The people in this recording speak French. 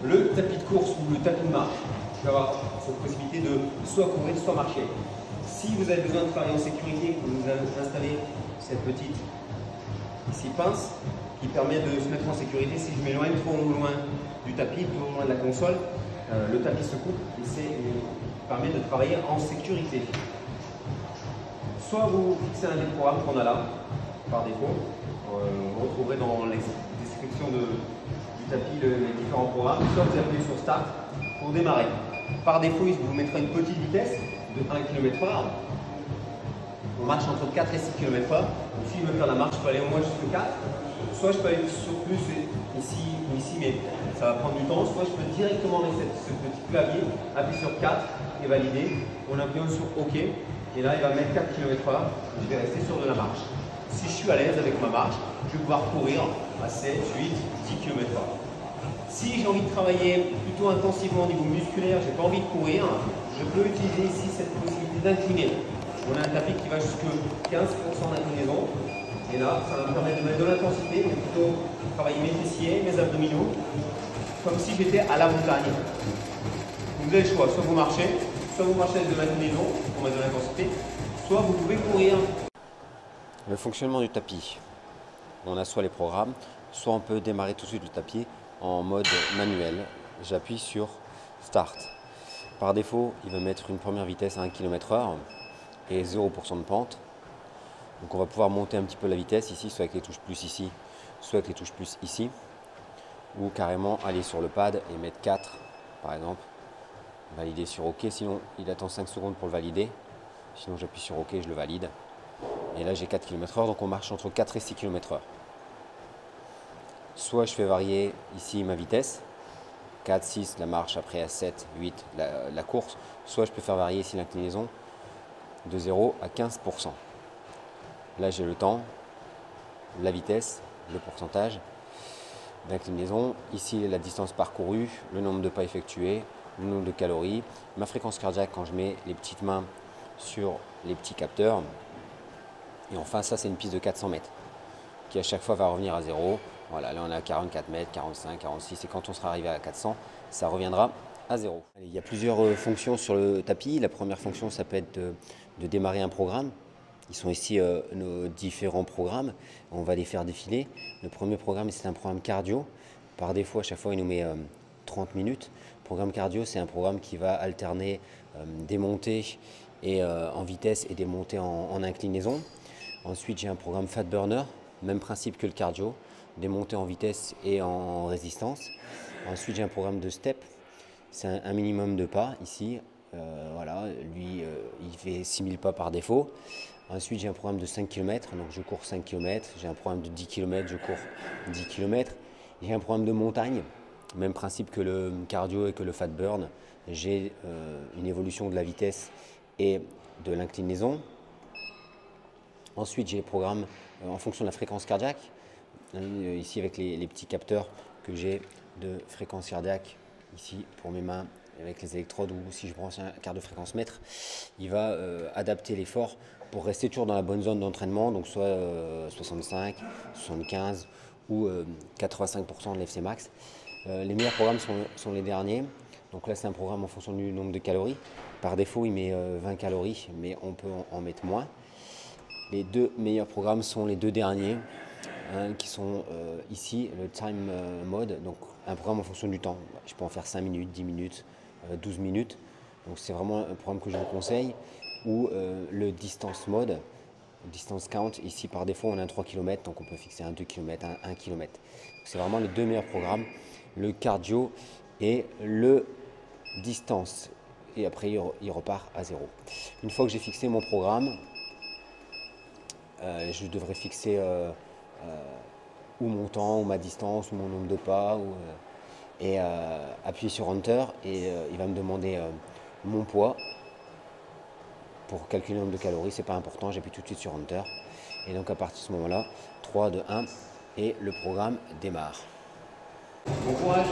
le tapis de course ou le tapis de marche. Je vais avoir cette possibilité de soit courir, soit marcher. Si vous avez besoin de travailler en sécurité, vous installez cette petite ici pince qui permet de se mettre en sécurité. Si je m'éloigne trop loin du tapis, trop loin de la console, le tapis se coupe et permet de travailler en sécurité. Soit vous fixez un des programmes qu'on a là, par défaut. Vous retrouverez dans les descriptions du tapis les différents programmes. Soit vous appuyez sur Start pour démarrer. Par défaut, il vous mettra une petite vitesse de 1 km/h. On marche entre 4 et 6 km/h. Donc, si je veux faire la marche, je peux aller au moins jusqu'à 4. Soit je peux aller sur plus ici, mais ça va prendre du temps. Soit je peux directement mettre ce petit clavier, appuyer sur 4 et valider en appuyant sur OK. Et là, il va mettre 4 km/h. Je vais rester sur de la marche. Si je suis à l'aise avec ma marche, je vais pouvoir courir à 7, 8, 10 km/h. Si j'ai envie de travailler plutôt intensivement au niveau musculaire, je n'ai pas envie de courir, je peux utiliser ici cette possibilité d'incliner. On a un tapis qui va jusqu'à 15% d'inclinaison. Et là, ça va me permettre de mettre de l'intensité, mais plutôt travailler mes fessiers, mes abdominaux, comme si j'étais à la montagne. Vous avez le choix, soit vous marchez avec de l'inclinaison pour mettre de l'intensité, soit vous pouvez courir. Le fonctionnement du tapis. On a soit les programmes, soit on peut démarrer tout de suite le tapis en mode manuel. J'appuie sur Start. Par défaut, il va mettre une première vitesse à 1 km/h et 0% de pente. Donc on va pouvoir monter un petit peu la vitesse ici, soit avec les touches plus ici, soit avec les touches plus ici. Ou carrément aller sur le pad et mettre 4 par exemple. Valider sur OK, sinon il attend 5 secondes pour le valider. Sinon j'appuie sur OK, je le valide. Et là j'ai 4 km/h, donc on marche entre 4 et 6 km/h. Soit je fais varier ici ma vitesse, 4, 6 la marche, après à 7, 8 la course. Soit je peux faire varier ici l'inclinaison de 0 à 15%. Là j'ai le temps, la vitesse, le pourcentage d'inclinaison. Ici la distance parcourue, le nombre de pas effectués, le nombre de calories, ma fréquence cardiaque quand je mets les petites mains sur les petits capteurs. Et enfin ça c'est une piste de 400 mètres qui à chaque fois va revenir à 0. Voilà, là on est à 44 mètres, 45, 46 et quand on sera arrivé à 400, ça reviendra à 0. Il y a plusieurs fonctions sur le tapis. La première fonction, ça peut être de démarrer un programme. Ils sont ici nos différents programmes. On va les faire défiler. Le premier programme, c'est un programme cardio. Par défaut, à chaque fois, il nous met 30 minutes. Le programme cardio, c'est un programme qui va alterner des montées en vitesse et des montées en inclinaison. Ensuite, j'ai un programme Fat Burner, même principe que le cardio, des montées en vitesse et en résistance. Ensuite, j'ai un programme de step, c'est un minimum de pas ici. Voilà, lui, il fait 6000 pas par défaut. Ensuite, j'ai un programme de 5 km, donc je cours 5 km. J'ai un programme de 10 km, je cours 10 km. J'ai un programme de montagne, même principe que le cardio et que le Fat Burn. J'ai une évolution de la vitesse et de l'inclinaison. Ensuite, j'ai les programmes en fonction de la fréquence cardiaque. Ici, avec les petits capteurs que j'ai de fréquence cardiaque, ici pour mes mains, avec les électrodes, ou si je branche un quart de fréquence mètre, il va adapter l'effort pour rester toujours dans la bonne zone d'entraînement, donc soit 65, 75 ou 85% de l'FC max. Les meilleurs programmes sont les derniers. Donc là, c'est un programme en fonction du nombre de calories. Par défaut, il met 20 calories, mais on peut en mettre moins. Les deux meilleurs programmes sont les deux derniers, qui sont ici, le time mode, donc un programme en fonction du temps. Je peux en faire 5 minutes, 10 minutes, 12 minutes. Donc c'est vraiment un programme que je vous conseille. Ou le distance mode, distance count. Ici, par défaut, on a un 3 km, donc on peut fixer un 2 km, un 1 km. C'est vraiment les deux meilleurs programmes, le cardio et le distance. Et après, il repart à 0. Une fois que j'ai fixé mon programme, je devrais fixer ou mon temps, ou ma distance, ou mon nombre de pas, et appuyer sur Enter et il va me demander mon poids pour calculer le nombre de calories. C'est pas important, j'appuie tout de suite sur Enter et donc à partir de ce moment-là, 3, 2, 1 et le programme démarre. Bon courage.